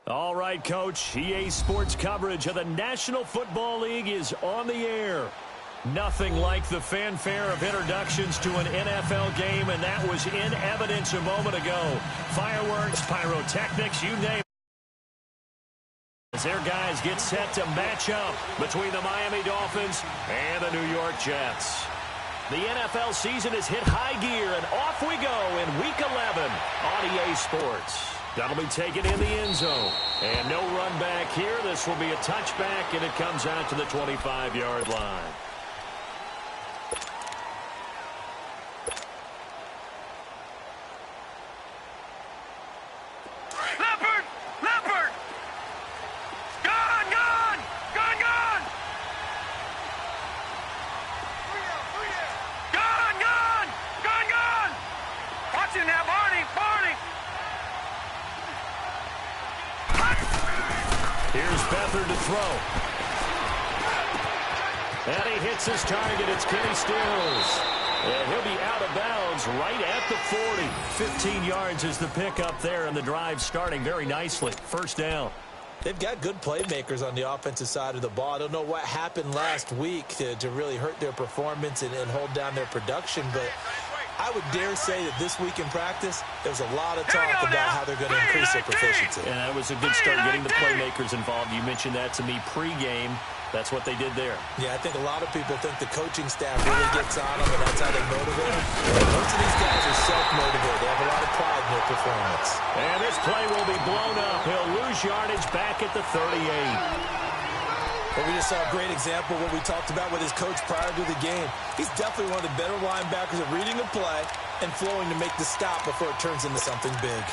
All right, Coach. EA Sports coverage of the National Football League is on the air. Nothing like the fanfare of introductions to an NFL game, and that was in evidence a moment ago. Fireworks, pyrotechnics, you name it. As their guys get set to match up between the Miami Dolphins and the New York Jets. The NFL season has hit high gear, and off we go in Week 11 on EA Sports. That'll be taken in the end zone. And no run back here. This will be a touchback, and it comes out to the 25-yard line. And he hits his target. It's Kenny Stills. And he'll be out of bounds right at the 40. 15 yards is the pickup there, and the drive starting very nicely. First down. They've got good playmakers on the offensive side of the ball. I don't know what happened last week to really hurt their performance and hold down their production, but I would dare say that this week in practice, there's a lot of talk about how they're going to increase their proficiency. And that was a good start getting the playmakers involved. You mentioned that to me pregame. That's what they did there. Yeah, I think a lot of people think the coaching staff really gets on them, and that's how they motivate them. Most of these guys are self-motivated. They have a lot of pride in their performance. And this play will be blown up. He'll lose yardage back at the 38. But we just saw a great example of what we talked about with his coach prior to the game. He's definitely one of the better linebackers at reading a play and flowing to make the stop before it turns into something big.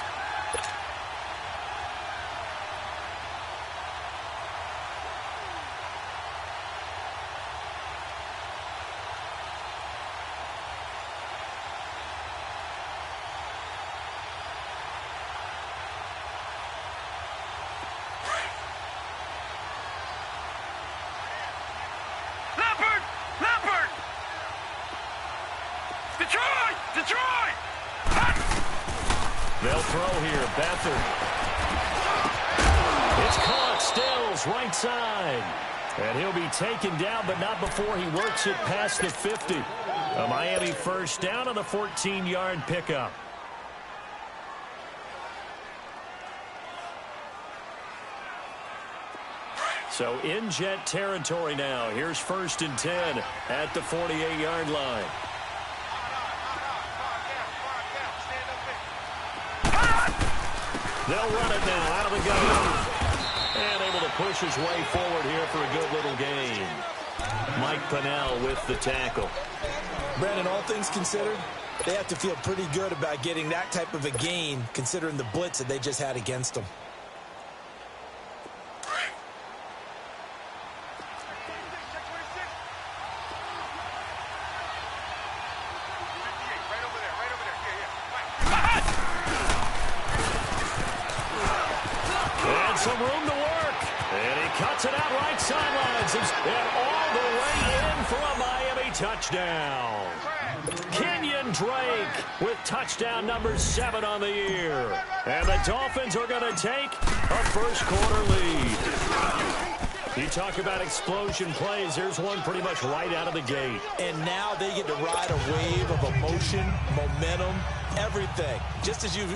They'll throw here. Beathard. It's caught. Stills right side. And he'll be taken down, but not before he works it past the 50. A Miami first down on the 14-yard pickup. So in Jet territory now. Here's 1st and 10 at the 48-yard line. They'll run it now out of the gun. And able to push his way forward here for a good little gain. Mike Pennell with the tackle. Brandon, all things considered, they have to feel pretty good about getting that type of a gain considering the blitz that they just had against them. Some room to work. And he cuts it out right sidelines. And all the way in for a Miami touchdown. Kenyon Drake with touchdown number 7 on the year. And the Dolphins are going to take a first-quarter lead. You talk about explosion plays. There's one pretty much right out of the gate. And now they get to ride a wave of emotion, momentum, everything. Just as you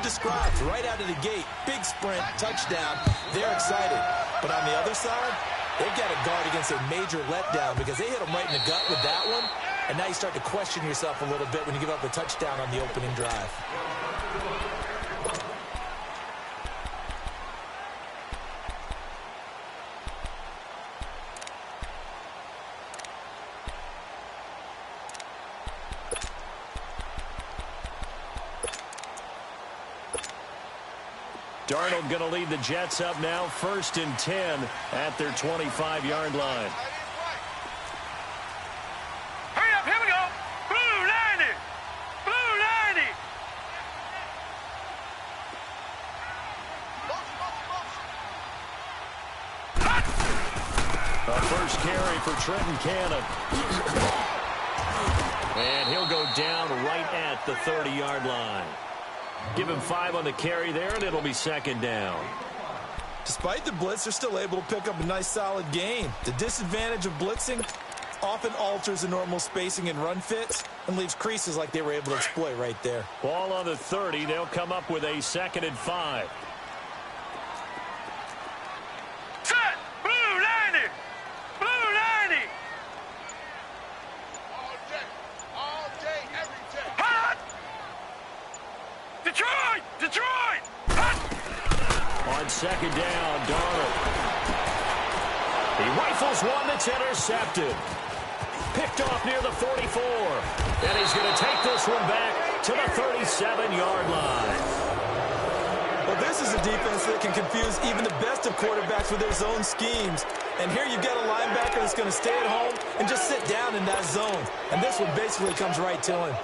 described, right out of the gate, big sprint, touchdown. They're excited. But on the other side, they've got to guard against a major letdown because they hit them right in the gut with that one. And now you start to question yourself a little bit when you give up a touchdown on the opening drive. Darnold going to lead the Jets up now, 1st and 10 at their 25-yard line. Hurry up, here we go. Blue 90. Blue 90. A first carry for Trenton Cannon. And he'll go down right at the 30-yard line. Give him 5 on the carry there, and it'll be 2nd down. Despite the blitz, they're still able to pick up a nice, solid gain. The disadvantage of blitzing often alters the normal spacing and run fits and leaves creases like they were able to exploit right there. Ball on the 30. They'll come up with a 2nd and 5. Set! Blue 90! Blue 90! All day, every day. Hot! Detroit! Detroit! Hot! On 2nd down, Darnold. He rifles one that's intercepted. Picked off near the 44. And he's going to take this one back to the 37-yard line. Well, this is a defense that can confuse even the best of quarterbacks with their zone schemes. And here you've got a linebacker that's going to stay at home and just sit down in that zone. And this one basically comes right to him.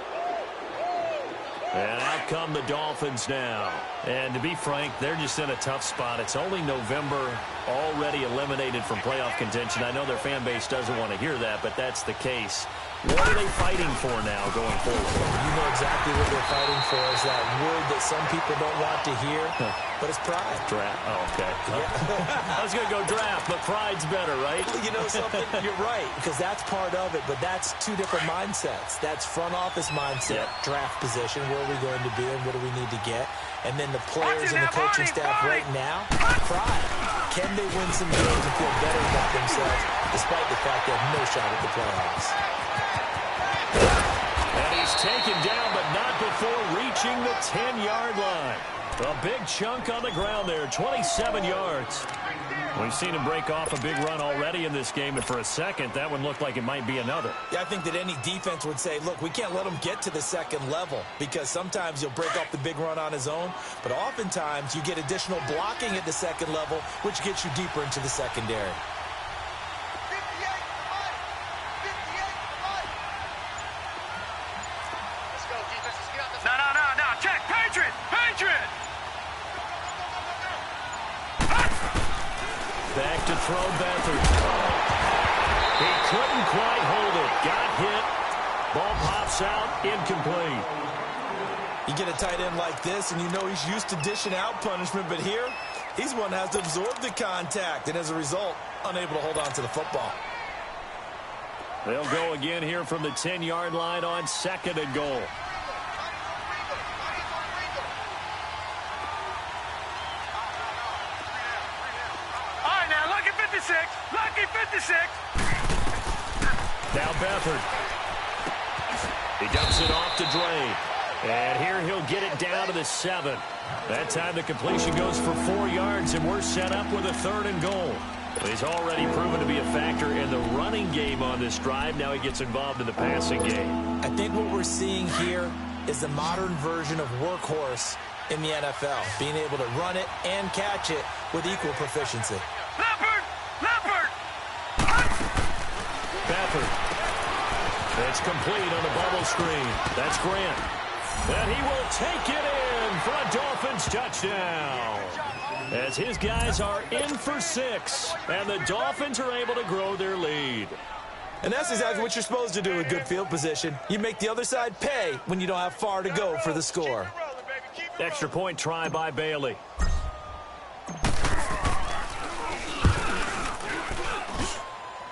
And out come the Dolphins now. And to be frank, they're just in a tough spot. It's only November, already eliminated from playoff contention. I know their fan base doesn't want to hear that, but that's the case. What are they fighting for now going forward? You know exactly what they're fighting for is that word that some people don't want to hear, but it's pride. Draft. Oh, okay. Yeah. I was going to go draft, but pride's better, right? You know something? You're right, because that's part of it, but that's two different mindsets. That's front office mindset, draft position, where are we going to be and what do we need to get? And then the players and the coaching staff right now, pride. Can they win some games and feel better about themselves despite the fact they have no shot at the playoffs? And he's taken down, but not before reaching the 10-yard line. A big chunk on the ground there, 27 yards. We've seen him break off a big run already in this game, and for a second, that one looked like it might be another. Yeah, I think that any defense would say, look, we can't let him get to the second level because sometimes he'll break off the big run on his own, but oftentimes you get additional blocking at the second level, which gets you deeper into the secondary. No. Check. Patriot! Patriot! Back to throw Beathard. He couldn't quite hold it. Got hit. Ball pops out. Incomplete. You get a tight end like this, and you know he's used to dishing out punishment, but here, he's one that has to absorb the contact, and as a result, unable to hold on to the football. They'll go again here from the 10-yard line on 2nd and goal. Lucky 56. Now Beathard. He dumps it off to Dre. And here he'll get it down to the 7. That time the completion goes for 4 yards, and we're set up with a 3rd and goal. He's already proven to be a factor in the running game on this drive. Now he gets involved in the passing game. I think what we're seeing here is the modern version of workhorse in the NFL, being able to run it and catch it with equal proficiency. Leopard! Beathard. It's complete on the bubble screen. That's Grant. And he will take it in for a Dolphins touchdown. As his guys are in for 6. And the Dolphins are able to grow their lead. And that's exactly what you're supposed to do with good field position. You make the other side pay when you don't have far to go for the score. Extra point try by Bailey.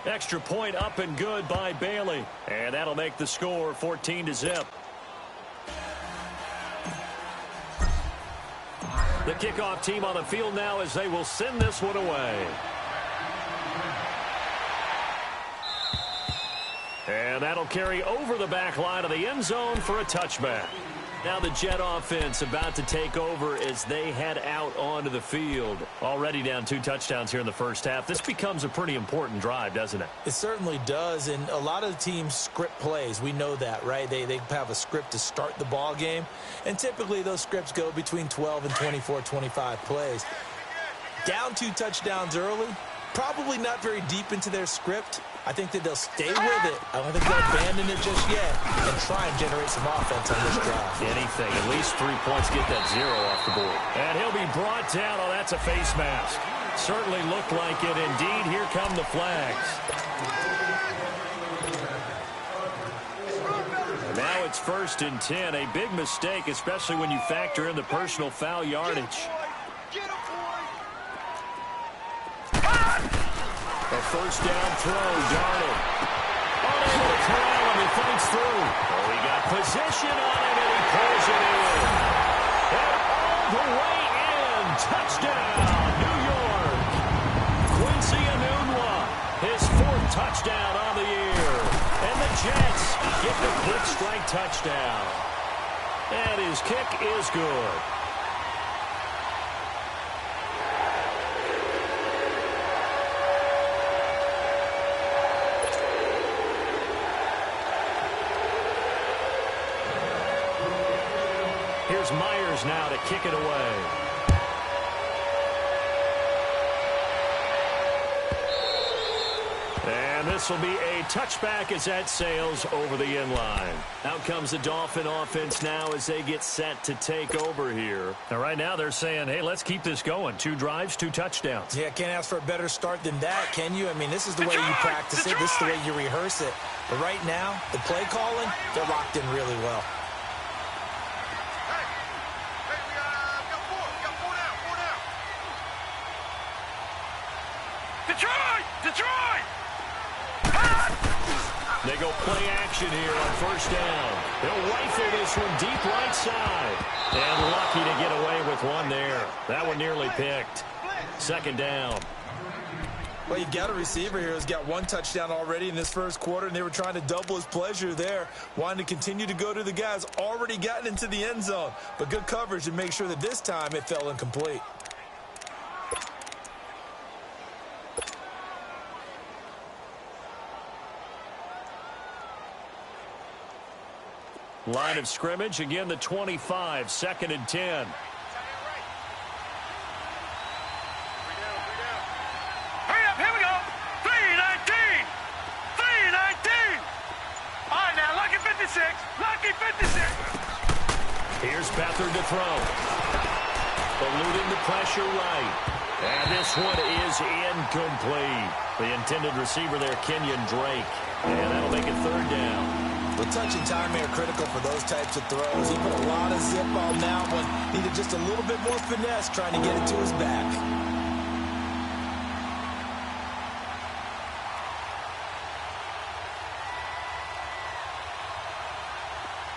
Extra point up and good by Bailey. And that'll make the score 14-0. The kickoff team on the field now as they will send this one away. And that'll carry over the back line of the end zone for a touchback. Now the Jet offense about to take over as they head out onto the field. Already down 2 touchdowns here in the first half. This becomes a pretty important drive, doesn't it? It certainly does, and a lot of teams script plays. We know that, right? They have a script to start the ball game, and typically those scripts go between 12 and 24, 25 plays. Down 2 touchdowns early, probably not very deep into their script. I think that they'll stay with it. I don't think they'll abandon it just yet and try and generate some offense on this drive. Anything. At least 3 points. Get that 0 off the board. And he'll be brought down. Oh, that's a face mask. Certainly looked like it. Indeed, here come the flags. And now it's 1st and 10. A big mistake, especially when you factor in the personal foul yardage. a first down throw. Darnold unable to corral him. He fights through. Oh, he got position on him, and he pulls it in. And all the way in. Touchdown, New York. Quincy Enunwa, his 4th touchdown on the year. And the Jets get the quick strike touchdown. And his kick is good. Here's Myers now to kick it away. And this will be a touchback as that sails over the end line. Out comes the Dolphin offense now as they get set to take over here. Now, right now they're saying, hey, let's keep this going. 2 drives, 2 touchdowns. Yeah, can't ask for a better start than that, can you? I mean, this is the way you practice it. This is the way you rehearse it. But right now, the play calling, they're locked in really well. Detroit! They go play action here on first down. They'll rifle this one deep right side. And lucky to get away with one there. That one nearly picked. Second down. Well, you've got a receiver here who's got 1 touchdown already in this first quarter, and they were trying to double his pleasure there, wanting to continue to go to the guys already gotten into the end zone. But good coverage to make sure that this time it fell incomplete. Line of scrimmage, again the 25, 2nd and 10. Hurry up, here we go. 3-19. 3-19. All right, now, lucky 56. Lucky 56. Here's Beathard to throw. Eluding the pressure right. And this one is incomplete. The intended receiver there, Kenyon Drake. And that'll make it 3rd down. Well, touch and time are critical for those types of throws. He put a lot of zip on that one. Needed just a little bit more finesse trying to get it to his back.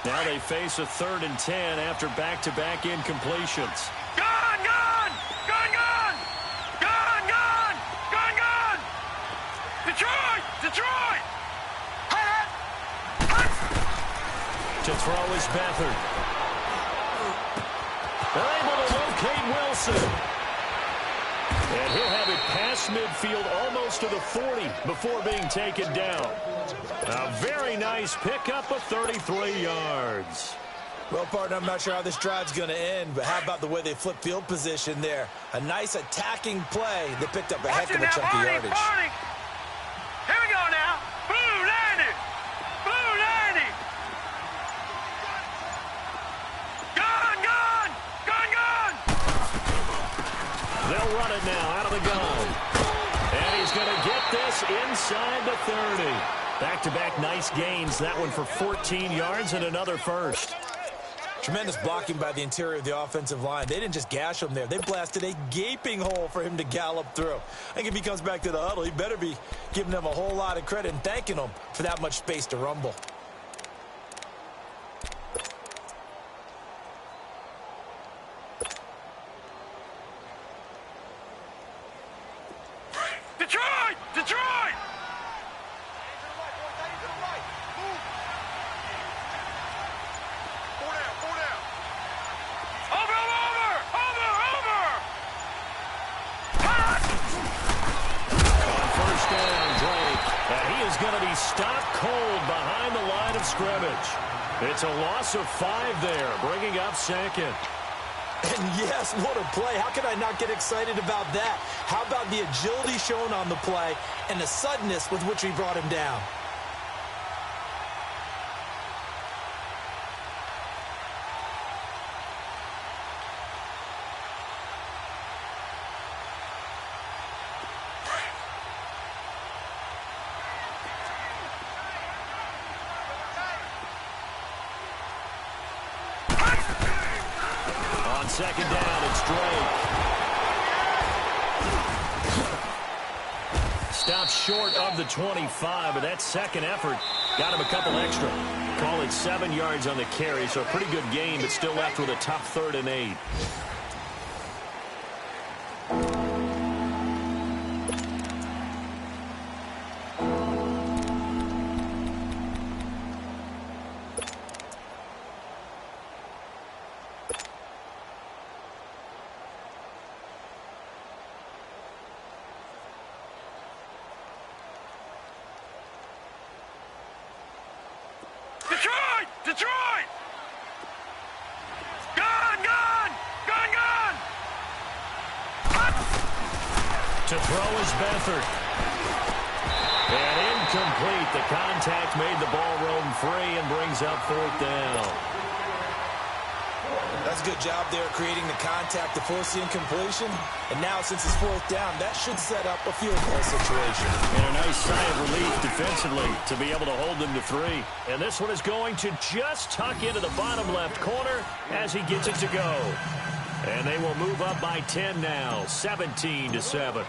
Now they face a 3rd and 10 after back-to-back incompletions. Gone, gone! Gone, gone! Gone, gone! Gone, gone! Detroit! Detroit! To throw is Beathard. They're able to locate Wilson. And he'll have it past midfield almost to the 40 before being taken down. A very nice pickup of 33 yards. Well, partner, I'm not sure how this drive's going to end, but how about the way they flip field position there? A nice attacking play that picked up a heck of a chunk of yardage. Here we go now. Blue 90. Blue 90. Gone, gone. Gone, gone. They'll run it now out of the gun. And he's going to get this inside the 30. Back-to-back nice gains. That one for 14 yards and another first. Tremendous blocking by the interior of the offensive line. They didn't just gash him there. They blasted a gaping hole for him to gallop through. I think if he comes back to the huddle, he better be giving them a whole lot of credit and thanking them for that much space to rumble. Detroit! Detroit! Going to be stopped cold behind the line of scrimmage. It's a loss of 5 there, bringing up 2nd. And yes, what a play. How can I not get excited about that? How about the agility shown on the play and the suddenness with which he brought him down? Second down, it's Drake. stops short of the 25, but that second effort got him a couple extra. Call it 7 yards on the carry, so a pretty good game, but still left with a tough 3rd and 8. Detroit! Detroit! Gun! Gun! Gun! Gun! To throw is Beathard. And incomplete. The contact made the ball roam free and brings up 4th down. That's a good job there creating the contact to force the incompletion. And now, since it's 4th down, that should set up a field goal situation. And a nice sigh of relief defensively to be able to hold them to 3. And this one is going to just tuck into the bottom left corner as he gets it to go. And they will move up by 10 now, 17-7.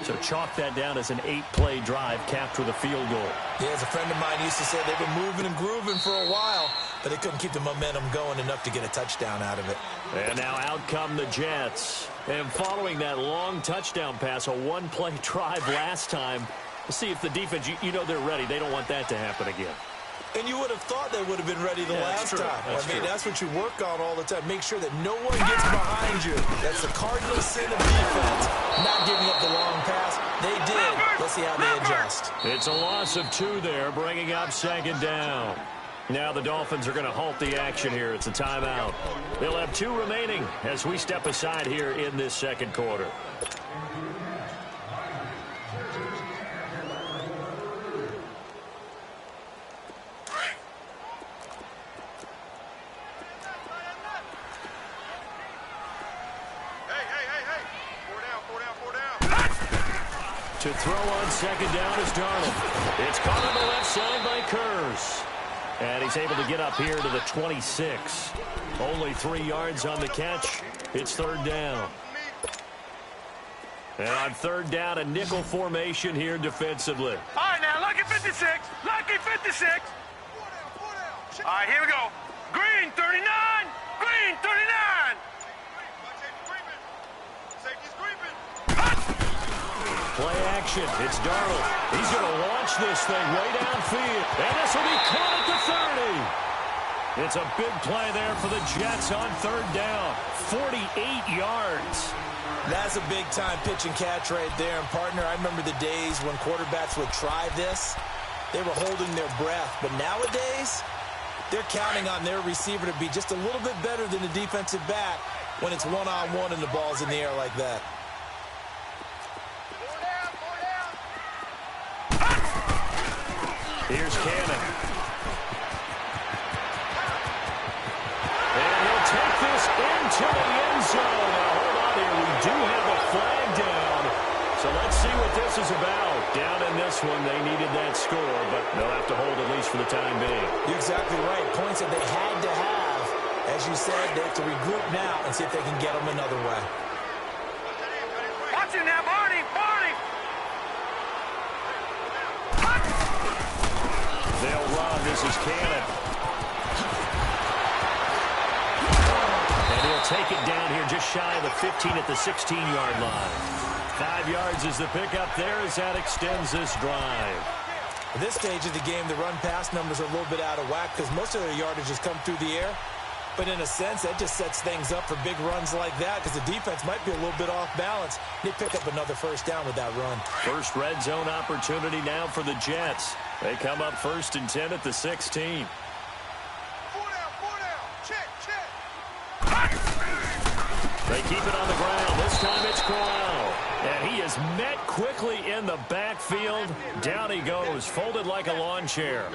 So chalk that down as an 8-play drive capped with a field goal. Yeah, as a friend of mine used to say, they've been moving and grooving for a while, but they couldn't keep the momentum going enough to get a touchdown out of it. And now out come the Jets. And following that long touchdown pass, a 1-play drive last time, to see if the defense, you know they're ready. They don't want that to happen again. And you would have thought they would have been ready the last time. That's what you work on all the time. Make sure that no one gets behind you. That's the cardinal sin of defense, not giving up the long pass. They did. Let's see how they adjust. It's a loss of 2 there, bringing up 2nd down. Now the Dolphins are going to halt the action here. It's a timeout. They'll have 2 remaining as we step aside here in this 2nd quarter. To throw on 2nd down is Darnold. It's caught on the left side by Kurz. And he's able to get up here to the 26. Only 3 yards on the catch. It's 3rd down. And on 3rd down, a nickel formation here defensively. All right, now, lucky 56. Lucky 56. All right, here we go. Green, 39. Green, 39. Play action. It's Darnold. He's going to launch this thing way downfield. And this will be caught at the 30. It's a big play there for the Jets on 3rd down. 48 yards. That's a big-time pitch and catch right there. And, partner, I remember the days when quarterbacks would try this. They were holding their breath. But nowadays, they're counting on their receiver to be just a little bit better than the defensive back when it's one-on-one and the ball's in the air like that. Here's Cannon. And he'll take this into the end zone. Now, hold on here. We do have a flag down. So let's see what this is about. Down in this one, they needed that score, but they'll have to hold at least for the time being. You're exactly right. Points that they had to have. As you said, they have to regroup now and see if they can get them another way. Watch it now, Barney. Barney. They'll run. This is Cannon. And he'll take it down here just shy of the 15 at the 16-yard line. 5 yards is the pickup there as that extends this drive. At this stage of the game, the run-pass numbers are a little bit out of whack because most of their yardage has come through the air. But in a sense, that just sets things up for big runs like that because the defense might be a little bit off balance. They pick up another 1st down with that run. First red zone opportunity now for the Jets. They come up 1st and 10 at the 16. 4 down. Check. They keep it on the ground. This time it's Corral. And he is met quickly in the backfield. Down he goes, folded like a lawn chair.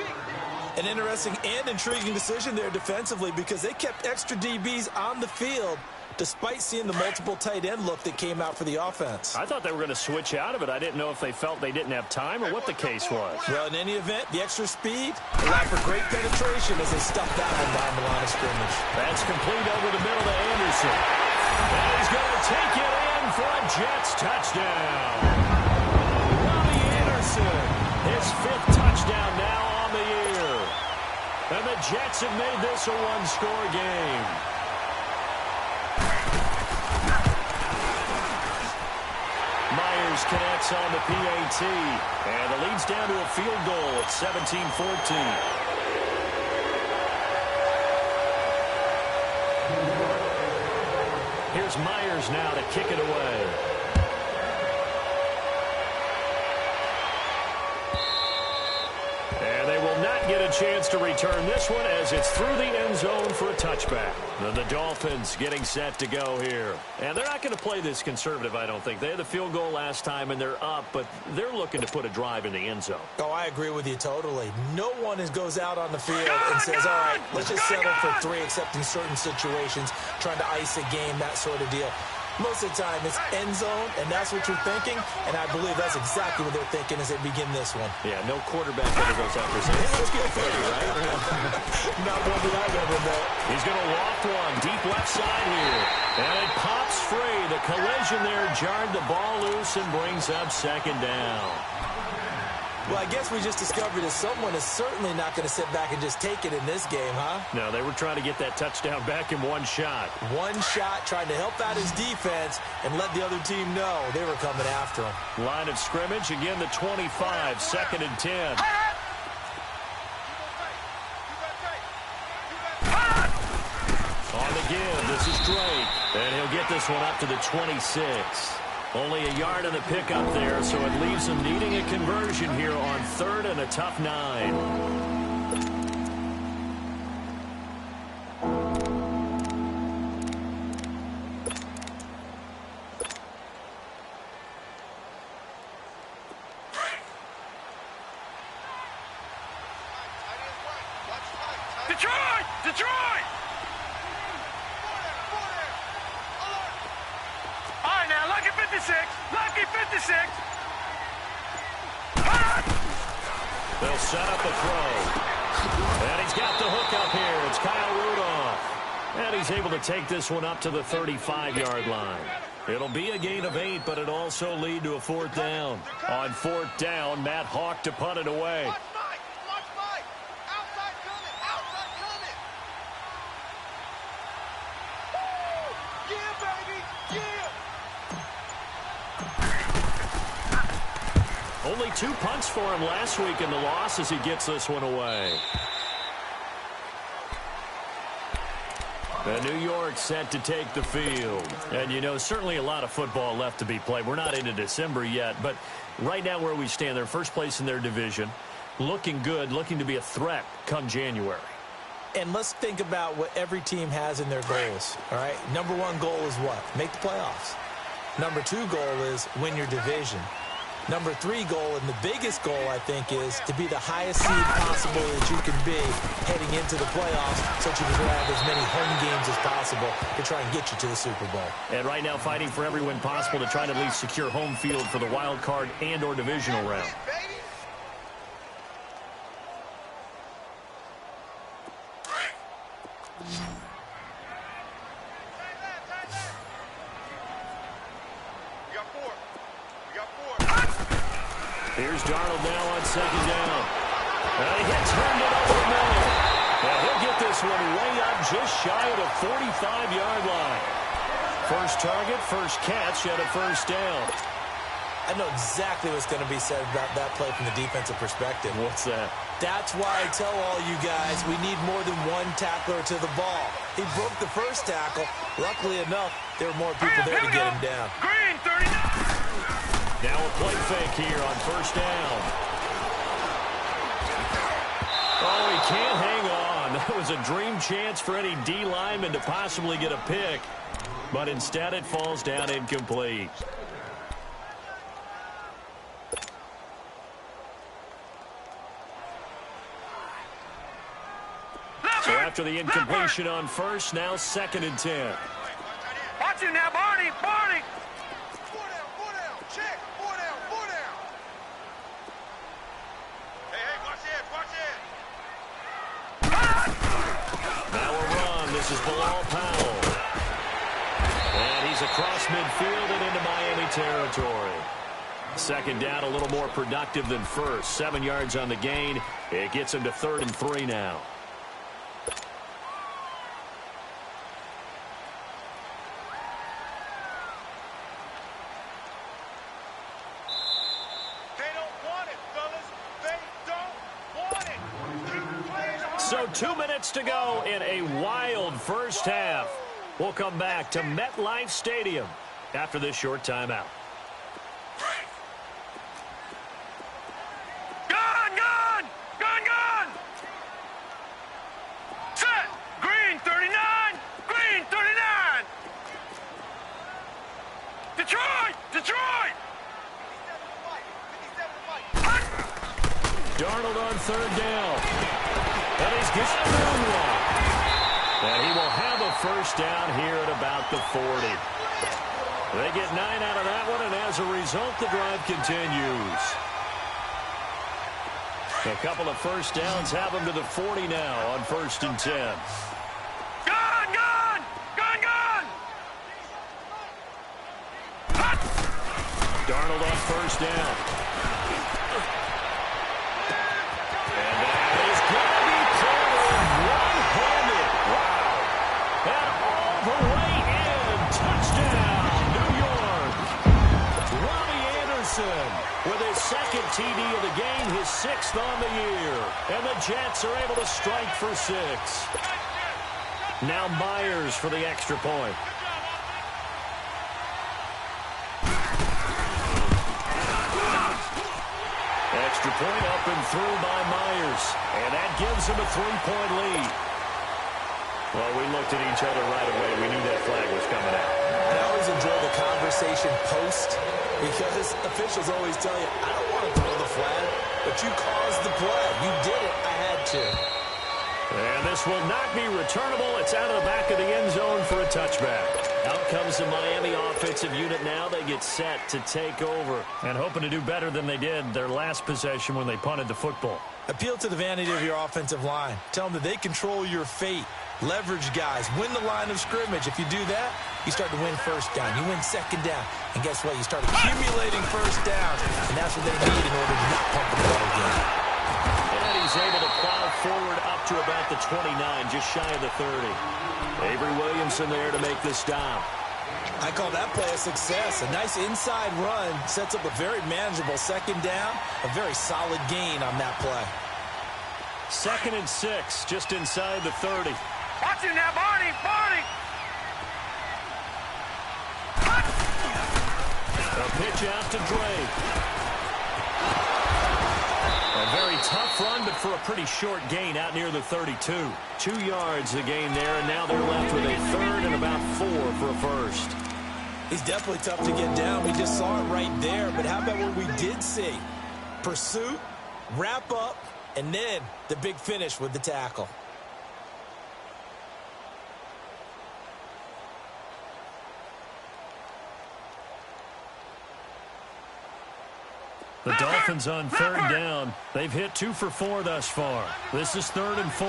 An interesting and intriguing decision there defensively because they kept extra DBs on the field despite seeing the multiple tight end look that came out for the offense. I thought they were going to switch out of it. I didn't know if they felt they didn't have time or what the case was. Well, in any event, the extra speed allowed for great penetration as they stuffed that one behind the line of scrimmage. That's complete over the middle to Anderson. And he's going to take it in for a Jets touchdown. Robbie Wilson. His 5th touchdown now on the year. And the Jets have made this a one-score game. Myers connects on the PAT. And the lead's down to a field goal at 17-14. Here's Myers now to kick it away. And they will not get a chance to return this one as it's through the end zone for a touchback. And the Dolphins getting set to go here. And they're not going to play this conservative, I don't think. They had the field goal last time, and they're up, but they're looking to put a drive in the end zone. Oh, I agree with you totally. No one goes out on the field and says, all right, let's just settle for 3, except in certain situations, trying to ice a game, that sort of deal. Most of the time, it's end zone, and that's what you're thinking, and I believe that's exactly what they're thinking as they begin this one. Yeah, no quarterback ever goes out there saying, hey, let's get 30, right? Not one that I've ever met. He's going to loft one deep left side here, and it pops free. The collision there jarred the ball loose and brings up 2nd down. Well, I guess we just discovered that someone is certainly not going to sit back and just take it in this game, huh? No, they were trying to get that touchdown back in one shot. One shot, trying to help out his defense and let the other team know they were coming after him. Line of scrimmage, again the 25, 2nd and 10. On the give, this is Drake. And he'll get this one up to the 26. Only a yard on the pickup there, so it leaves them needing a conversion here on 3rd and a tough 9. Detroit! Detroit! All right, now, lucky 56. Lucky 56. They'll set up a throw. And he's got the hook up here. It's Kyle Rudolph. And he's able to take this one up to the 35-yard line. It'll be a gain of 8, but it'll also lead to a 4th down. On 4th down, Matt Hawk to punt it away. Only 2 punts for him last week in the loss as he gets this one away. And New York set to take the field. And, you know, certainly a lot of football left to be played. We're not into December yet, but right now where we stand, they're first place in their division. Looking good, looking to be a threat come January. And let's think about what every team has in their goals, all right? Number 1 goal is what? Make the playoffs. Number 2 goal is win your division. Number 3 goal, and the biggest goal, I think, is to be the highest seed possible that you can be heading into the playoffs so that you can have as many home games as possible to try and get you to the Super Bowl. And right now fighting for every win possible to try to at least secure home field for the wild card and or divisional round. Here's Darnold now on 2nd down. And he gets turned it over the middle. And he'll get this one way up just shy of the 45-yard line. First target, first catch, and a 1st down. I know exactly what's going to be said about that play from the defensive perspective. What's that? That's why I tell all you guys we need more than 1 tackler to the ball. He broke the first tackle. Luckily enough, there were more people there to get him down. Green, 39. Now a play fake here on 1st down. Oh, he can't hang on. That was a dream chance for any D lineman to possibly get a pick. But instead it falls down incomplete. So after the incompletion on 1st, now 2nd and 10. Watch him now, Barney. Barney. This is Bilal Powell. And he's across midfield and into Miami territory. Second down, a little more productive than first. 7 yards on the gain. It gets him to 3rd and 3 now. So 2 minutes to go in a wild first half. We'll come back to MetLife Stadium after this short timeout. Gun! Set! Green 39! Green 39! Detroit! Darnold on 3rd down. And he's got a moonwalk. And he will have a first down here at about the 40. They get 9 out of that one, and as a result, the drive continues. A couple of first downs have them to the 40 now on 1st and 10. Gun! Darnold on 1st down. And that is going to be cleared one-handed. Wow. And all the way in. Touchdown, New York. Robbie Anderson with his 2nd TD of the game, his 6th on the year. And the Jets are able to strike for 6. Now Myers for the extra point. Extra point up and through by Myers. And that gives him a 3-point lead. Well, we looked at each other right away. We knew that flag was coming out. I always enjoy the conversation post because officials always tell you, I don't want to throw the flag, but you caused the play. You did it. I had to. And this will not be returnable. It's out of the back of the end zone for a touchback. Out comes the Miami offensive unit now. They get set to take over and hoping to do better than they did their last possession when they punted the football. Appeal to the vanity of your offensive line. Tell them that they control your fate. Leverage guys. Win the line of scrimmage. If you do that, you start to win first down. You win second down. And guess what? You start accumulating first downs. And that's what they need in order to not pump the ball again. And he's able to plow forward up to about the 29, just shy of the 30. Avery Williamson there to make the stop. I call that play a success. A nice inside run sets up a very manageable second down. A very solid gain on that play. 2nd and 6, just inside the 30. Watch him now, Barney! A pitch out to Drake. A very tough run, but for a pretty short gain out near the 32. 2 yards the gain there, and now they're left with a 3rd and about 4 for a first. He's definitely tough to get down. We just saw it right there, but how about what we did see? Pursuit, wrap up, and then the big finish with the tackle. The Dolphins on 3rd down. They've hit 2 for 4 thus far. This is 3rd and 4.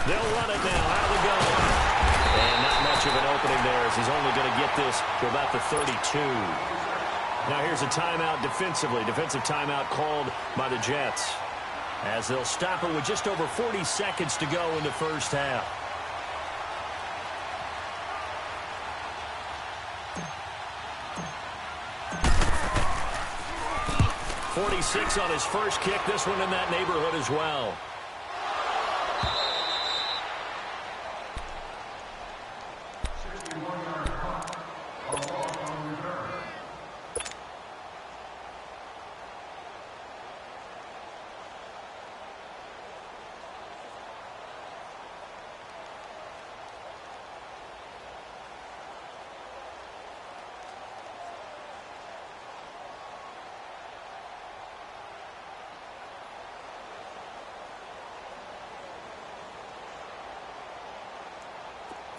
They'll run it now out of the gun. And not much of an opening there as he's only going to get this to about the 32. Now here's a timeout defensively. Defensive timeout called by the Jets as they'll stop it with just over 40 seconds to go in the first half. 46 on his first kick. This one in that neighborhood as well.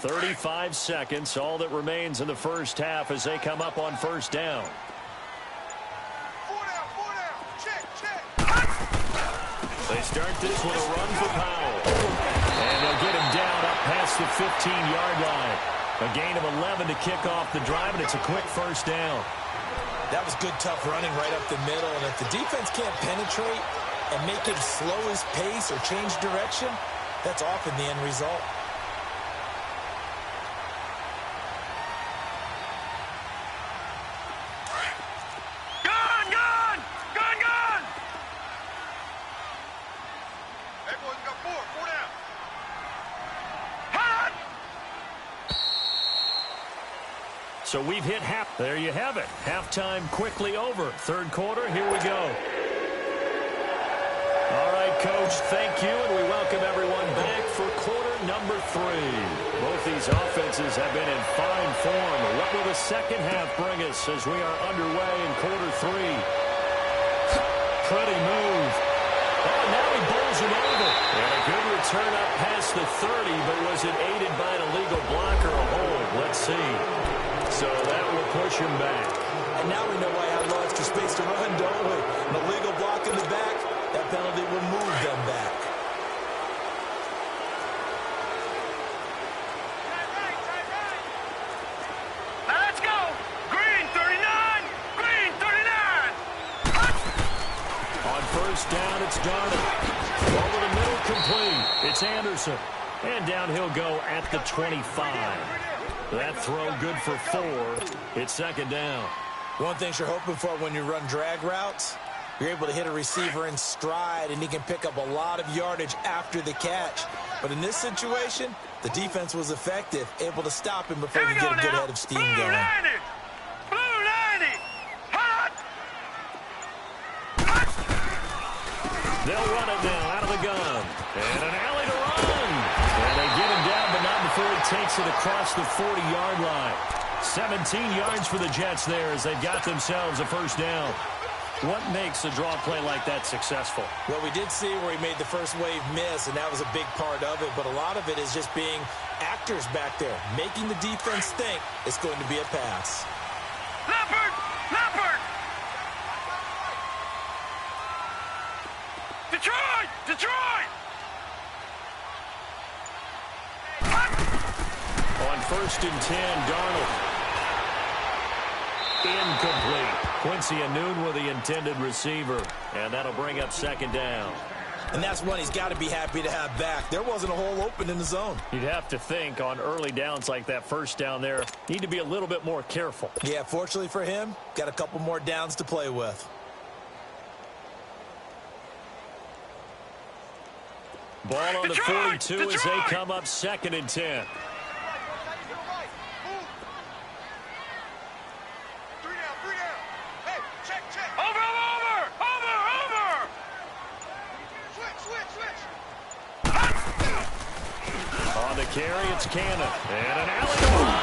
.35 seconds, all that remains in the first half as they come up on first down. Check. They start this with a run for Powell. And they'll get him down up past the 15-yard line. A gain of 11 to kick off the drive, and it's a quick first down. That was good, tough running right up the middle. And if the defense can't penetrate and make him slow his pace or change direction, that's often the end result. So we've hit half. There you have it. Halftime quickly over. Third quarter, here we go. All right, Coach, thank you, and we welcome everyone back for quarter number 3. Both these offenses have been in fine form. What will the second half bring us as we are underway in quarter 3? Pretty move. Oh, now he bowls it over. And a good return up past the 30, but was it aided by an illegal block or a hold? Let's see. So that will push him back. And now we know why I have no extra space to run, don't we? An illegal block in the back, that penalty will move them back. Let's go! Green 39! Green 39! On first down, it's Darnold. Over the middle, complete. It's Anderson. And down he'll go at the 25. That throw good for 4. It's second down. One thing you're hoping for when you run drag routes, you're able to hit a receiver in stride, and he can pick up a lot of yardage after the catch. But in this situation, the defense was effective, able to stop him before he could get a good head of steam Blue going. 90! Blue 90! Hot! They'll run it now out of the gun. And an alley to run. And they get him down, but not before he takes it across the 40-yard line. 17 yards for the Jets there as they've got themselves a first down. What makes a draw play like that successful? Well, we did see where he made the first wave miss, and that was a big part of it. But a lot of it is just being actors back there, making the defense think it's going to be a pass. Leopard! Leopard! Detroit! Detroit! On first and 10, Darnold. Incomplete. Quincy Anoon with the intended receiver. And that'll bring up second down. And that's one he's got to be happy to have back. There wasn't a hole open in the zone. You'd have to think on early downs like that first down there, need to be a little bit more careful. Yeah, fortunately for him, got a couple more downs to play with. Ball on the 42 as they come up second and 10. Carry, it's Cannon. And an alley to run.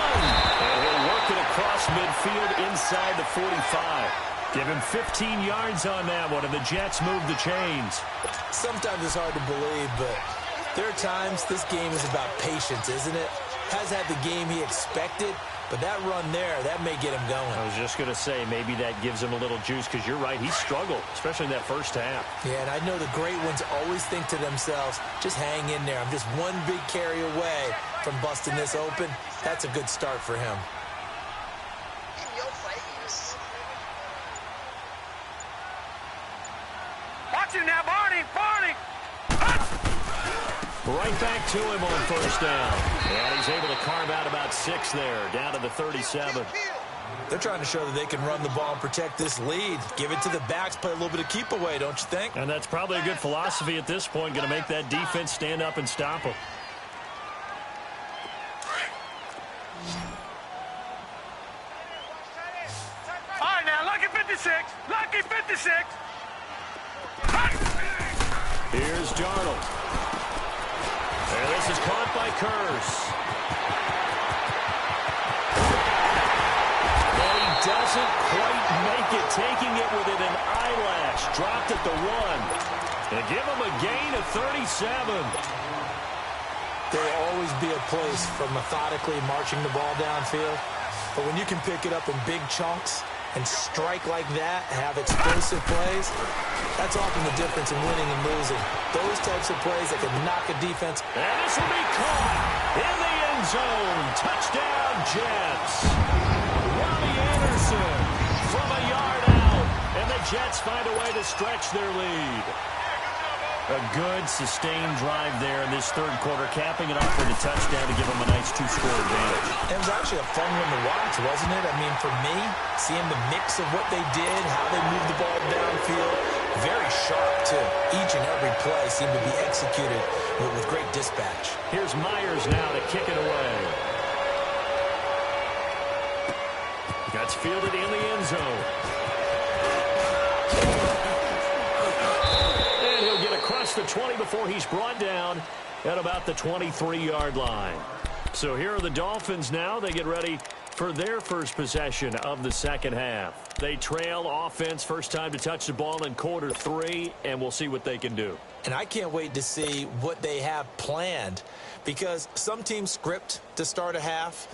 And he'll work it across midfield inside the 45. Give him 15 yards on that one, and the Jets move the chains. Sometimes it's hard to believe, but there are times this game is about patience, isn't it? Has had the game he expected, but that run there, that may get him going. I was just going to say, maybe that gives him a little juice, because you're right, he struggled, especially in that first half. Yeah, and I know the great ones always think to themselves, just hang in there. I'm just one big carry away from busting this open. That's a good start for him. Watch him now, Barney! Barney! Right back to him on first down. And he's able to carve out about 6 there, down to the 37. They're trying to show that they can run the ball and protect this lead. Give it to the backs, play a little bit of keep away, don't you think? And that's probably a good philosophy at this point, going to make that defense stand up and stop them. All right, now, lucky 56. Lucky 56. Here's Darnold. And this is caught by Curse. And he doesn't quite make it, taking it within an eyelash. Dropped at the 1. And give him a gain of 37. There will always be a place for methodically marching the ball downfield. But when you can pick it up in big chunks and strike like that, have explosive plays, that's often the difference in winning and losing. Those types of plays that can knock a defense. And this will be caught in the end end zone. Touchdown, Jets. Robbie Anderson from a yard out. And the Jets find a way to stretch their lead. A good, sustained drive there in this third quarter, capping it off with a touchdown to give them a nice two-score advantage. It was actually a fun one to watch, wasn't it? I mean, for me, seeing the mix of what they did, how they moved the ball downfield, very sharp, too. Each and every play seemed to be executed with great dispatch. Here's Myers now to kick it away. Gets fielded in the end zone. Across the 20 before he's brought down at about the 23-yard line. So here are the Dolphins now. They get ready for their first possession of the second half. They trail offense, first time to touch the ball in quarter 3, and we'll see what they can do. And I can't wait to see what they have planned, because some teams script to start a half.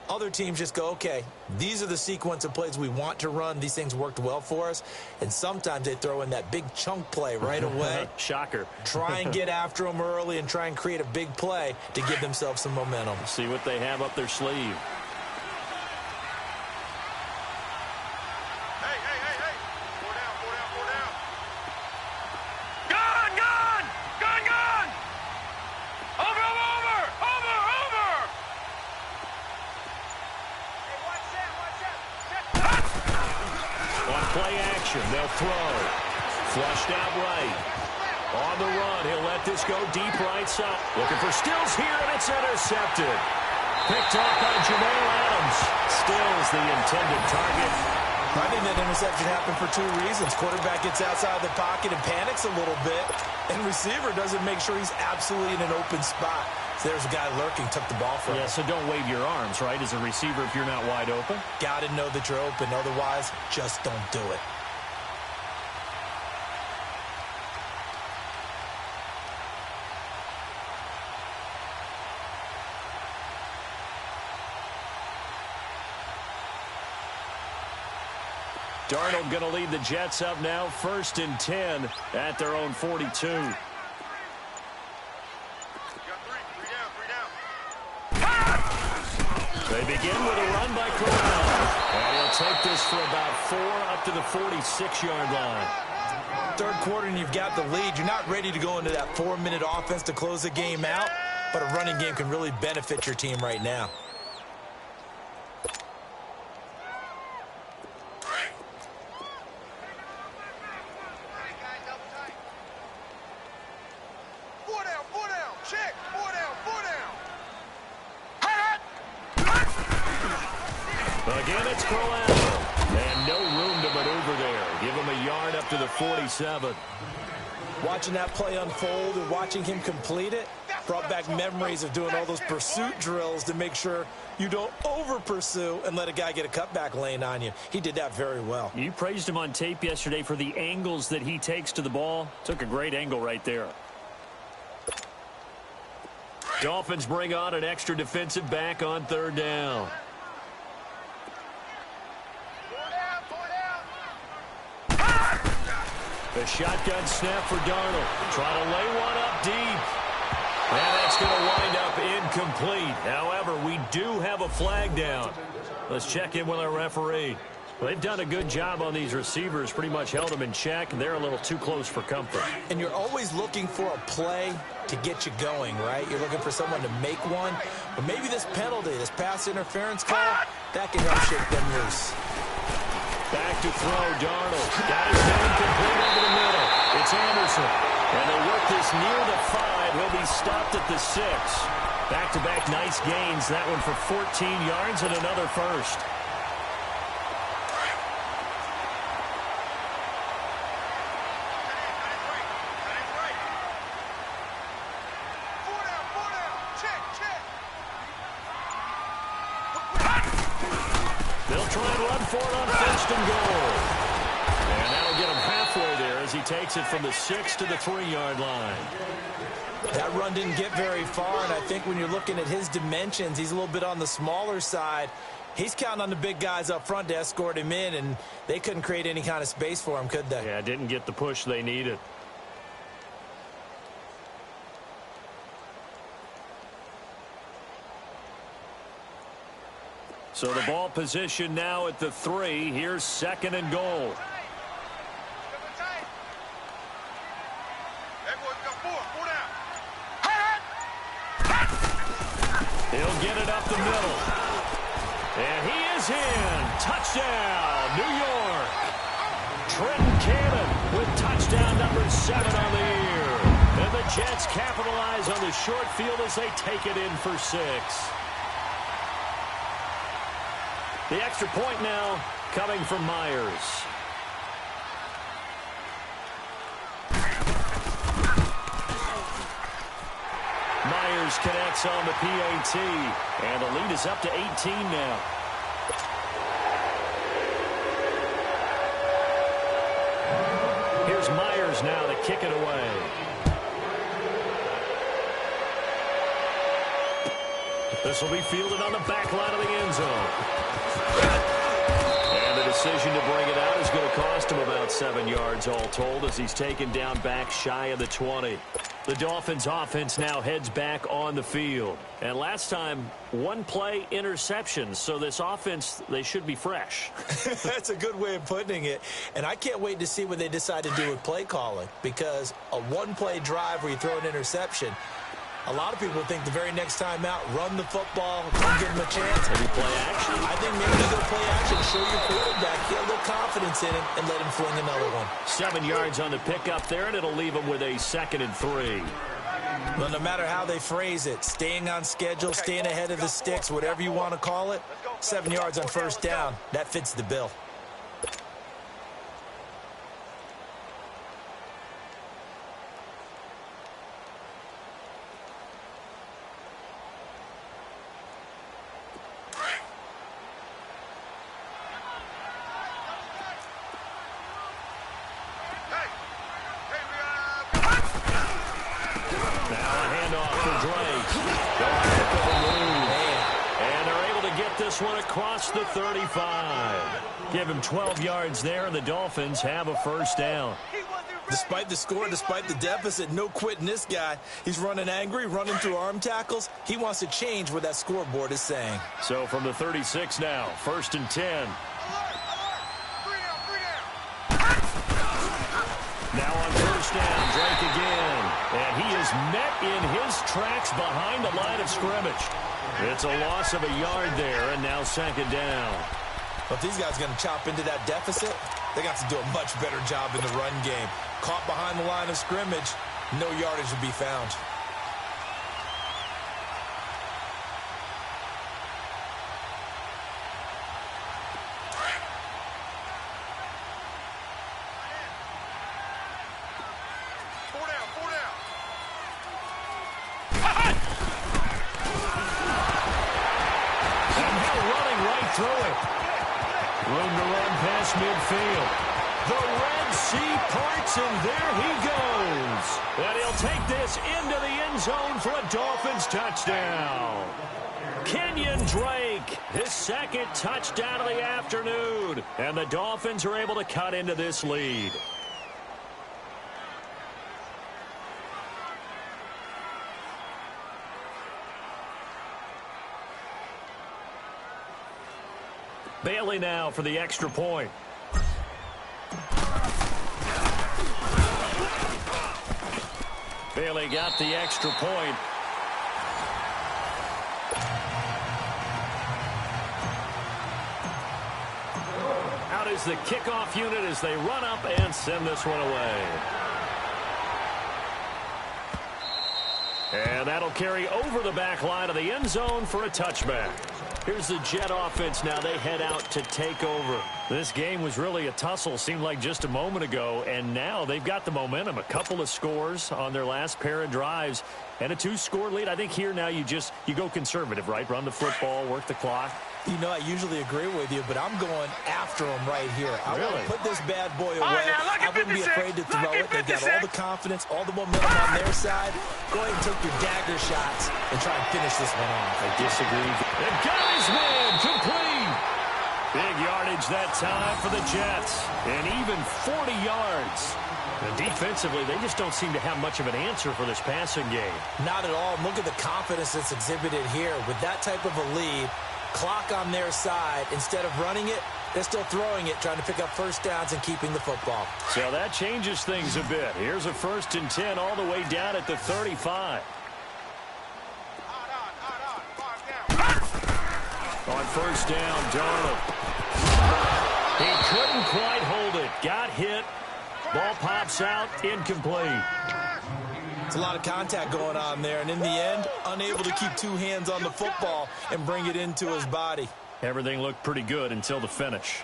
Other teams just go, okay, these are the sequence of plays we want to run. These things worked well for us. And sometimes they throw in that big chunk play right away. Shocker. Try and get after them early and try and create a big play to give themselves some momentum. See what they have up their sleeve. Play action. They'll throw. Flushed out right. On the run. He'll let this go deep right side. Looking for Stills here, and it's intercepted. Picked off by Jamal Adams. Stills the intended target. I think that interception happened for 2 reasons. Quarterback gets outside the pocket and panics a little bit. And receiver doesn't make sure he's absolutely in an open spot. So there's a guy lurking, took the ball from him. Yeah, so don't wave your arms, right, as a receiver if you're not wide open. Got to know that you're open. Otherwise, just don't do it. Darnold going to lead the Jets up now, 1st and 10 at their own 42. They begin with a run by Corral. And he'll take this for about 4 up to the 46-yard line. Third quarter and you've got the lead. You're not ready to go into that 4-minute offense to close the game out, but a running game can really benefit your team right now. Again, it's Corral. And no room to maneuver there. Give him a yard up to the 47. Watching that play unfold and watching him complete it brought back memories of doing all those pursuit drills to make sure you don't over-pursue and let a guy get a cutback lane on you. He did that very well. You praised him on tape yesterday for the angles that he takes to the ball. Took a great angle right there. Dolphins bring on an extra defensive back on 3rd down. The shotgun snap for Darnold. Trying to lay one up deep. And that's going to wind up incomplete. However, we do have a flag down. Let's check in with our referee. Well, they've done a good job on these receivers. Pretty much held them in check. They're a little too close for comfort. And you're always looking for a play to get you going, right? You're looking for someone to make one. But maybe this penalty, this pass interference call, that can help shake them loose. Back to throw, Darnold. Got his man complete over the middle. It's Anderson. And they work this near the 5. He'll be stopped at the 6. Back-to-back nice gains. That one for 14 yards and another first. They'll try and run for it on 1st and goal. And that'll get him halfway there as he takes it from the 6 to the 3-yard line. That run didn't get very far, and I think when you're looking at his dimensions, he's a little bit on the smaller side. He's counting on the big guys up front to escort him in, and they couldn't create any kind of space for him, could they? Yeah, didn't get the push they needed. So the ball position now at the 3. Here's 2nd and goal. He'll get it up the middle. And he is in. Touchdown, New York. Trenton Cannon with touchdown number 7 on the year. And the Jets capitalize on the short field as they take it in for 6. The extra point now coming from Myers. Myers connects on the PAT, and the lead is up to 18 now. Here's Myers now to kick it away. This will be fielded on the back line of the end zone. And the decision to bring it out is going to cost him about 7 yards all told as he's taken down back shy of the 20. The Dolphins offense now heads back on the field. And last time, 1 play interception. So this offense, they should be fresh. That's a good way of putting it. And I can't wait to see what they decide to do with play calling. Because a 1-play drive where you throw an interception, a lot of people think the very next time out, run the football, don't give him a chance. Maybe play action. I think maybe you go play action, show your quarterback, get a little confidence in him, and let him fling another one. 7 yards on the pickup there, and it'll leave him with a 2nd and 3. Well, no matter how they phrase it, staying on schedule, staying ahead of the sticks, whatever you want to call it, 7 yards on first down, that fits the bill. One across the 35. Give him 12 yards there, and the Dolphins have a first down. Despite the score, despite the deficit, no quitting this guy. He's running angry, running through arm tackles. He wants to change what that scoreboard is saying. So from the 36 now, 1st and 10. Now on first down, Drake again. And he is met in his tracks behind the line of scrimmage. It's a loss of a yard there, and now 2nd down. But if these guys are going to chop into that deficit, they got to do a much better job in the run game. Caught behind the line of scrimmage, no yardage will be found. Midfield. The Red Sea parts, and there he goes. And he'll take this into the end zone for a Dolphins touchdown. Kenyon Drake, his 2nd touchdown of the afternoon. And the Dolphins are able to cut into this lead. Bailey now for the extra point. Bailey got the extra point. Out is the kickoff unit as they run up and send this one away. And that'll carry over the back line of the end zone for a touchback. Here's the Jet offense now. They head out to take over. This game was really a tussle, seemed like just a moment ago, and now they've got the momentum. A couple of scores on their last pair of drives and a 2-score lead. I think here now you go conservative, right? Run the football, work the clock. You know, I usually agree with you, but I'm going after him right here. I want to put this bad boy away. I wouldn't be afraid to throw it. They've got all the confidence, all the momentum on their side. Go ahead and take your dagger shots and try and finish this one off. I disagree. The guy's man complete. Big yardage that time for the Jets. And even 40 yards. And defensively, they just don't seem to have much of an answer for this passing game. Not at all. Look at the confidence that's exhibited here. With that type of a lead, Clock on their side. Instead of running it, they're still throwing it, trying to pick up first downs and keeping the football. So that changes things a bit. Here's a 1st and 10 all the way down at the 35. On 1st down, Darnold. He couldn't quite hold it. Got hit. Ball pops out, incomplete. It's a lot of contact going on there, and in the end, unable to keep 2 hands on the football and bring it into his body. Everything looked pretty good until the finish.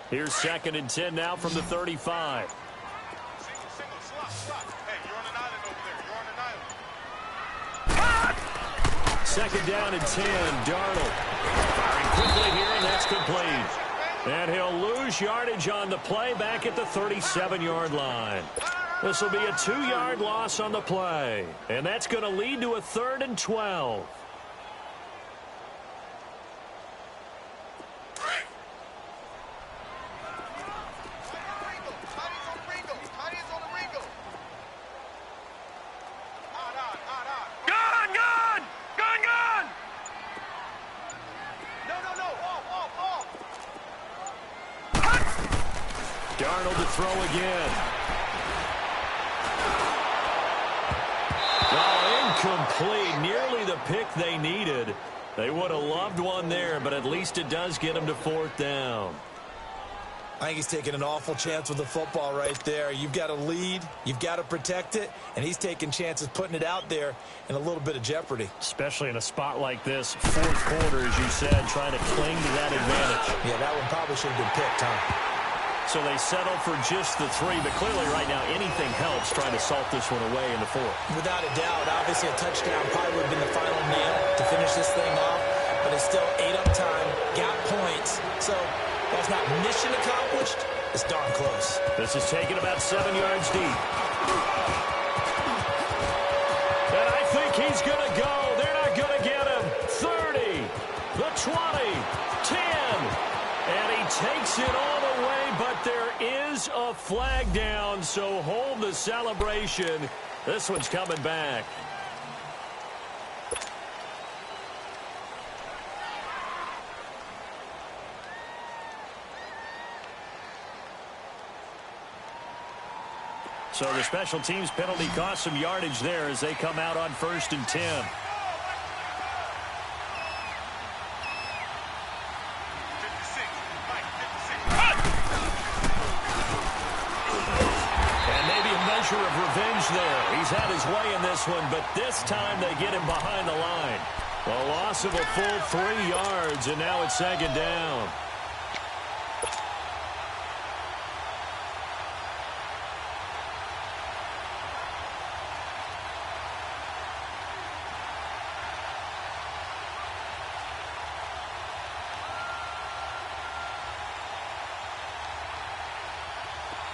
Here's 2nd and 10 now from the 35. Second down and 10, Darnold. Firing quickly here, and that's complete. And he'll lose yardage on the play back at the 37-yard line. This will be a 2-yard loss on the play. And that's going to lead to a 3rd and 12. Darnold to throw again. Oh, incomplete. Nearly the pick they needed. They would have loved one there, but at least it does get them to 4th down. I think he's taking an awful chance with the football right there. You've got to lead, you've got to protect it, and he's taking chances putting it out there in a little bit of jeopardy. Especially in a spot like this, 4th quarter, as you said, trying to cling to that advantage. Yeah, that one probably should have been picked, huh? So they settle for just the 3, but clearly right now anything helps trying to salt this one away in the 4th. Without a doubt, obviously a touchdown probably would have been the final nail to finish this thing off, but it's still 8 up time, got points, so while it's not mission accomplished, it's darn close. This is taken about 7 yards deep. And I think he's going to go. They're not going to get him. 30, the 20, 10, and he takes it all the way, but there is a flag down, so hold the celebration. This one's coming back. So the special teams penalty cost some yardage there as they come out on 1st and 10. And maybe a measure of revenge there. He's had his way in this one, but this time they get him behind the line. A loss of a full 3 yards, and now it's 2nd down.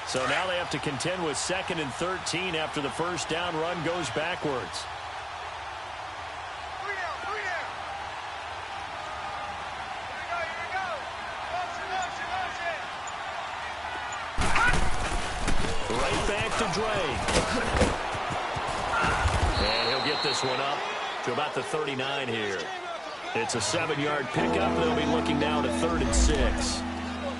So now they have to contend with 2nd and 13 after the 1st down run goes backwards. Right back to Drake. And he'll get this one up to about the 39 here. It's a 7-yard pickup. They'll be looking now to 3rd and 6.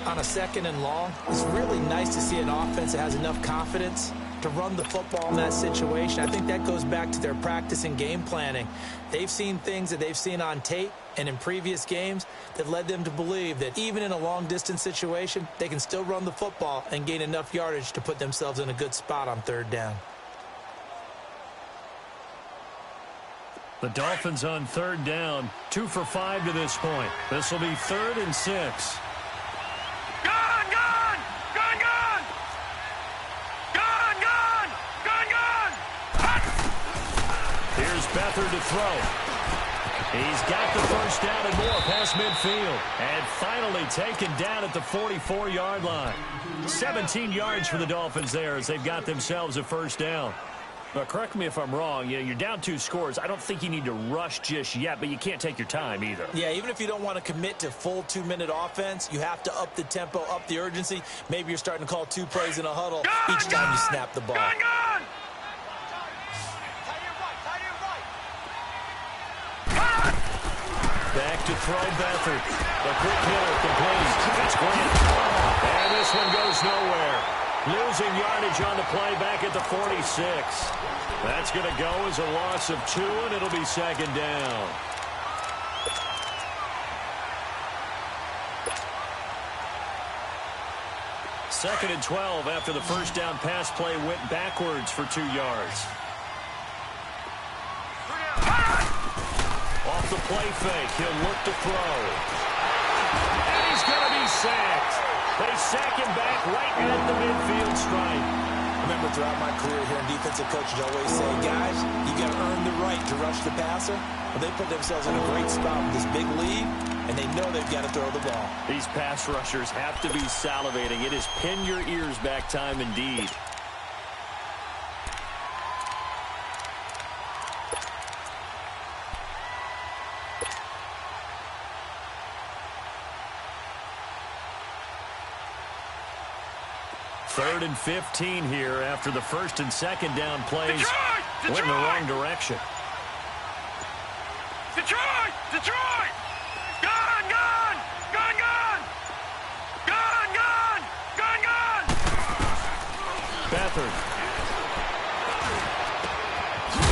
On a 2nd and long, it's really nice to see an offense that has enough confidence to run the football in that situation. I think that goes back to their practice and game planning. They've seen things that they've seen on tape and in previous games that led them to believe that even in a long-distance situation, they can still run the football and gain enough yardage to put themselves in a good spot on 3rd down. The Dolphins on 3rd down, 2 for 5 to this point. This will be 3rd and 6. Beathard to throw. He's got the 1st down and more past midfield. And finally taken down at the 44-yard line. 17 yards for the Dolphins there as they've got themselves a 1st down. Now, correct me if I'm wrong. You're down 2 scores. I don't think you need to rush just yet, but you can't take your time either. Yeah, even if you don't want to commit to full 2-minute offense, you have to up the tempo, up the urgency. Maybe you're starting to call 2 plays in a huddle each time you snap the ball. Back to throw Beathard. The quick hitter complete. That's Grant. And this one goes nowhere. Losing yardage on the play back at the 46. That's going to go as a loss of 2, and it'll be second down. Second and 12 after the first down pass play went backwards for 2 yards. Off the play fake, he'll look to throw. And he's going to be sacked. They sack him back right at the midfield stripe. I remember throughout my career here in defensive coaches always say, guys, you got to earn the right to rush the passer. Well, they put themselves in a great spot with this big lead, and they know they've got to throw the ball. These pass rushers have to be salivating. It is pin your ears back time indeed. Third and 15 here after the first and second down plays went in the wrong direction. Detroit! Detroit! Gun! Gun! Gun! Gun! Gun! Gun! Gun! Gun! Beathard.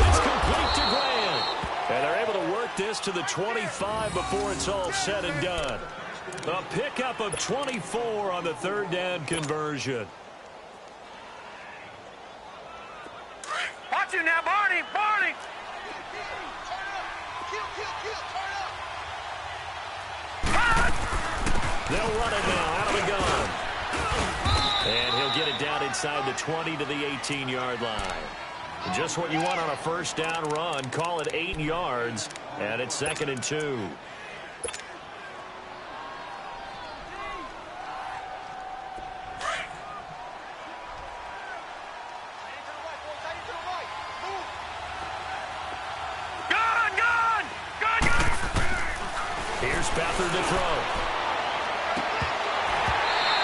It's complete to Grant. And they're able to work this to the 25 before it's all said and done. A pickup of 24 on the third down conversion. Watch it now, Barney! Barney! They'll run it now out of the gun. And he'll get it down inside the 20 to the 18-yard line. Just what you want on a first down run. Call it 8 yards. And it's second and 2. Here's Beathard to throw.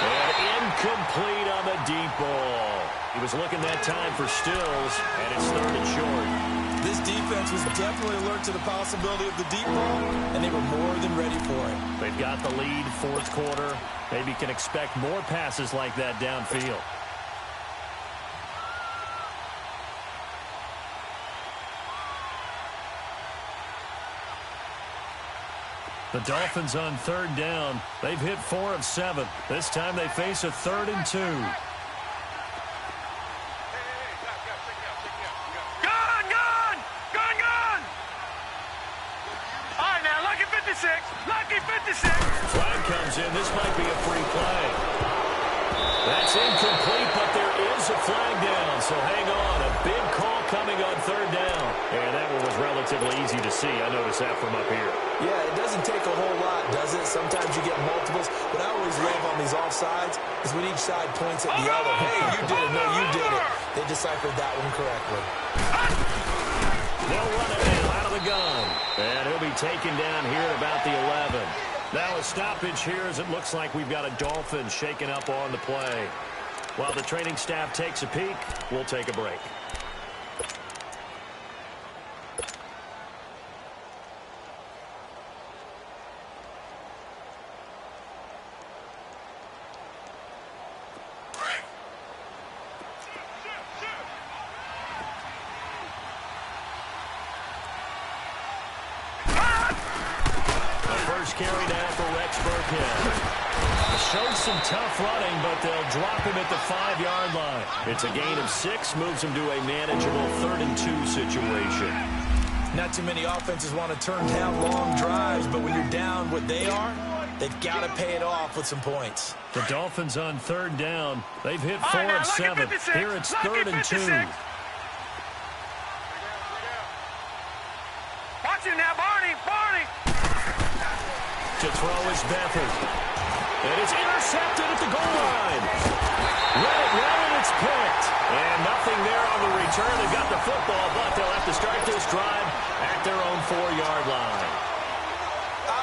And incomplete on the deep ball. He was looking that time for Stills, and it's third and short. This defense was definitely alert to the possibility of the deep ball, and they were more than ready for it. They've got the lead, fourth quarter. Maybe can expect more passes like that downfield. The Dolphins on third down. They've hit 4 of 7. This time they face a 3rd and 2. Gun! Gun! Gun! Gun! All right, now, lucky 56. Lucky 56. Flag comes in. This might be a free play. That's incomplete, but there is a flag down. So hang on. A big call coming on third down. And that one was relatively easy to see. I noticed that from up here. Yeah, it doesn't take a whole lot, does it? Sometimes you get multiples. What I always love on these offsides is when each side points at the other. Hey, you did it. No, you did it. They deciphered that one correctly. They'll run it now out of the gun. And he'll be taken down here at about the 11. Now a stoppage here as it looks like we've got a Dolphin shaken up on the play. While the training staff takes a peek, we'll take a break. Carry down for Rex Burkhead. Showed some tough running, but they'll drop him at the 5-yard line. It's a gain of 6, moves him to a manageable 3rd and 2 situation. Not too many offenses want to turn down long drives, but when you're down what they are, they've got to pay it off with some points. The Dolphins on third down. They've hit 4 of 7. Here it's 3rd and 2. Watch it now, Barney. Barney. To throw throw is Beathard. And it's intercepted at the goal line. Let it run, and it's picked. And nothing there on the return. They've got the football, but they'll have to start this drive at their own 4-yard line.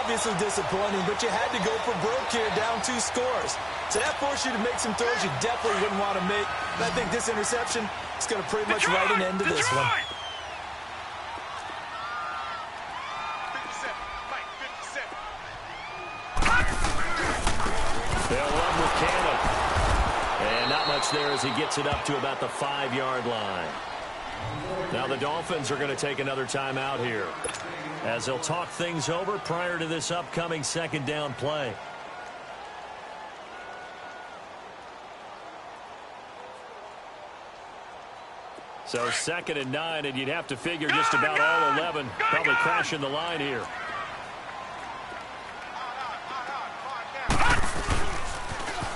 Obviously disappointing, but you had to go for broke here, down 2 scores. So that forced you to make some throws you definitely wouldn't want to make. And I think this interception is going to pretty much write an end to this one. They'll run with Cannon. And not much there as he gets it up to about the 5-yard line. Now the Dolphins are going to take another timeout here, as they'll talk things over prior to this upcoming second down play. So 2nd and 9, and you'd have to figure just about all 11 probably crashing the line here.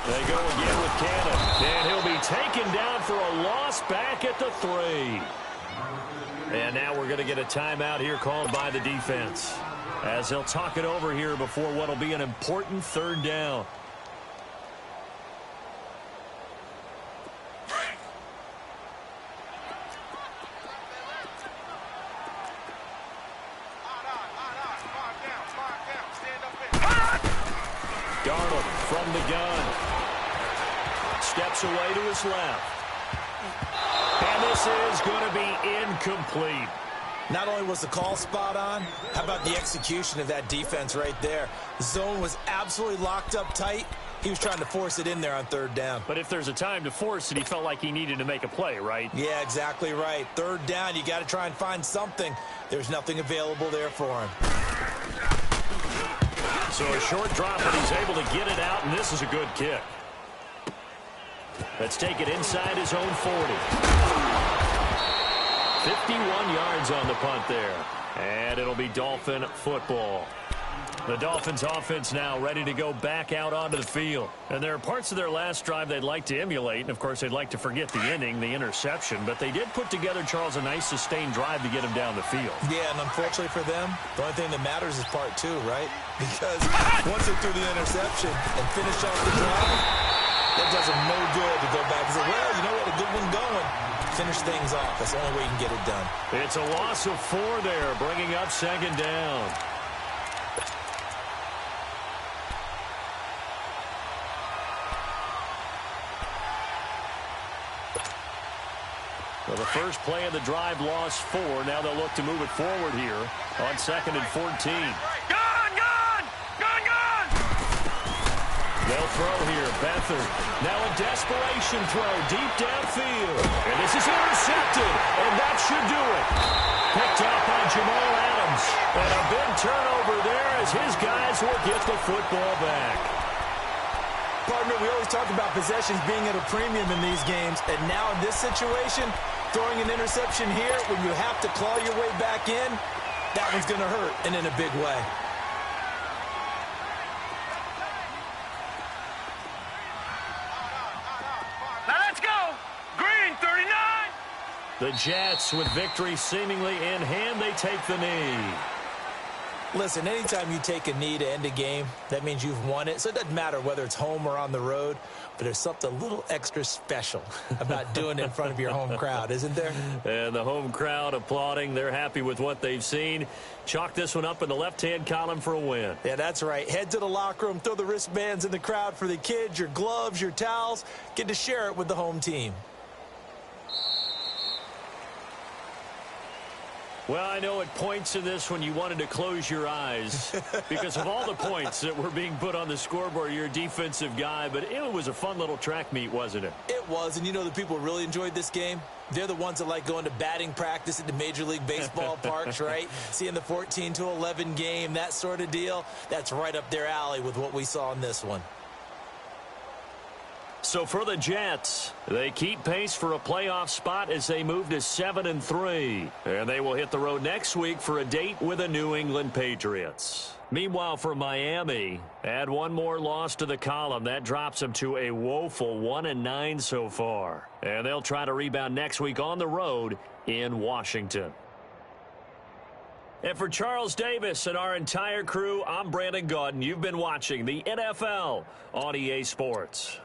They go again with Cannon, and he'll be taken down for a loss back at the 3. And now we're going to get a timeout here called by the defense, as they'll talk it over here before what will be an important 3rd down. Darnold from the gun. Steps away to his left. And this is going to be incomplete. Not only was the call spot on, how about the execution of that defense right there? The zone was absolutely locked up tight. He was trying to force it in there on 3rd down. But if there's a time to force it, he felt like he needed to make a play, right? Yeah, exactly right. 3rd down, you got to try and find something. There's nothing available there for him. So a short drop, and he's able to get it out, and this is a good kick. Let's take it inside his own 40. 51 yards on the punt there. And it'll be Dolphin football. The Dolphins offense now ready to go back out onto the field. And there are parts of their last drive they'd like to emulate. And, of course, they'd like to forget the inning, the interception. But they did put together, Charles, a nice sustained drive to get him down the field. Yeah, and unfortunately for them, the only thing that matters is part 2, right? Because once they threw the interception and finished off the drive, that does them no good to go back and say, well, you know what, a good one going. Finish things off. That's the only way you can get it done. It's a loss of 4 there, bringing up 2nd down. Well, the first play of the drive lost 4. Now they'll look to move it forward here on 2nd and 14. They'll throw here. Beathard. Now a desperation throw deep downfield. And this is intercepted. And that should do it. Picked up by Jamal Adams. And a big turnover there as his guys will get the football back. Partner, we always talk about possessions being at a premium in these games. And now in this situation, throwing an interception here when you have to claw your way back in, that one's going to hurt, and in a big way. The Jets, with victory seemingly in hand, they take the knee. Listen, anytime you take a knee to end a game, that means you've won it. So it doesn't matter whether it's home or on the road, but there's something a little extra special about doing it in front of your home crowd, isn't there? And the home crowd applauding. They're happy with what they've seen. Chalk this one up in the left-hand column for a win. Yeah, that's right. Head to the locker room, throw the wristbands in the crowd for the kids, your gloves, your towels. Get to share it with the home team. Well, I know at points in this when you wanted to close your eyes because of all the points that were being put on the scoreboard. You're a defensive guy, but it was a fun little track meet, wasn't it? It was, and you know the people really enjoyed this game? They're the ones that like going to batting practice at the Major League Baseball parks, right? Seeing the 14-11 game, that sort of deal. That's right up their alley with what we saw in this one. So for the Jets, they keep pace for a playoff spot as they move to 7-3. And they will hit the road next week for a date with the New England Patriots. Meanwhile, for Miami, add one more loss to the column. That drops them to a woeful 1-9 so far. And they'll try to rebound next week on the road in Washington. And for Charles Davis and our entire crew, I'm Brandon Gaudin. You've been watching the NFL on EA Sports.